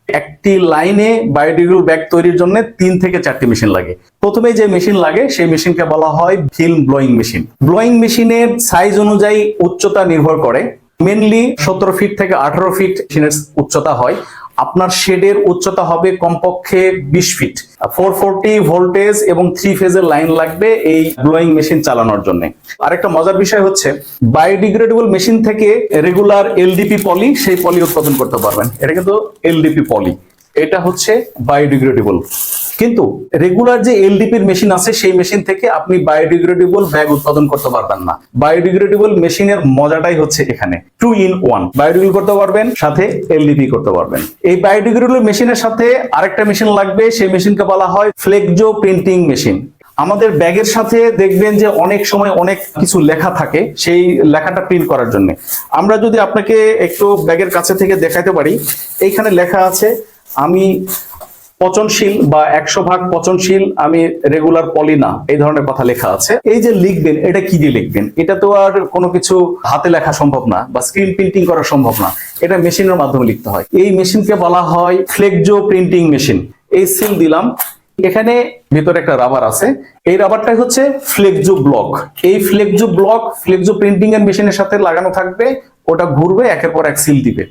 একটি লাইনে biodegradable bag তৈরির জন্য 3 থেকে 4টি মেশিন লাগে। প্রথমে যে মেশিন লাগে সেই মেশিনকে বলা হয় ফিল্ম ব্লোয়িং মেশিন। ব্লোয়িং মেশিনের সাইজ অনুযায়ী উচ্চতা নির্ভর করে। মেনলি 17 ফিট থেকে 18 ফিট মেশিনের উচ্চতা হয়। আপনার শেডের উচ্চতা হবে কমপক্ষে 20 ফিট। 440 ভোল্টেজ এবং 3 ফেজের লাইন লাগবে এই ব্লোয়িং মেশিন চালানোর জন্য। আরেকটা মজার বিষয় হচ্ছে, বায়োডিগ্রেডেবল মেশিন থেকে রেগুলার এলডিপি পলি, সেই পলি উৎপাদন করতে পারবেন। এটা কিন্তু এলডিপি পলি, এটা হচ্ছে বায়োডিগ্রেডেবল। কিন্তু রেগুলার যে এলডিপির মেশিন আছে সেই মেশিন থেকে আপনি বায়োডিগ্রেডেবল ব্যাগ উৎপাদন করতে পারবেন না। বায়োডিগ্রেডেবল মেশিনের মজাটাই হচ্ছে এখানে 2 in 1, বায়োডিগ্রেডেবল করতে পারবেন, সাথে এলডিপি করতে পারবেন। এই বায়োডিগ্রেডেবল মেশিনের সাথে আরেকটা মেশিন লাগবে, সেই মেশিনকে বলা হয় ফ্লেক্সো প্রিন্টিং মেশিন। আমাদের ব্যাগের সাথে দেখবেন যে অনেক সময় অনেক কিছু লেখা থাকে, সেই লেখাটা প্রিন্ট করার জন্য আমরা যদি আপনাকে একটু ব্যাগের কাছে থেকে দেখাতে পারি, এইখানে লেখা আছে আমি পচনশীল বা 100% পচনশীল, আমি রেগুলার পলি না, এই ধরনের কথা লেখা আছে। এই যে লিখবেন, এটা কি দিয়ে লিখবেন? এটা তো আর কোনো কিছু হাতে লেখা সম্ভব না বা স্ক্রিন প্রিন্টিং করা সম্ভব না, এটা মেশিনের মাধ্যমে লিখতে হয়। এই মেশিনকে বলা হয় ফ্লেক্সো প্রিন্টিং মেশিন। এই সিল দিলাম, এখানে ভিতরে একটা রাবার আছে, এই রাবারটাই হচ্ছে ফ্লেক্সো ব্লক। এই ফ্লেক্সো ব্লক ফ্লেক্সো প্রিন্টিং এর মেশিনের সাথে লাগানো থাকবে, ওটা ঘুরবে, একের পর এক সিল দিবে।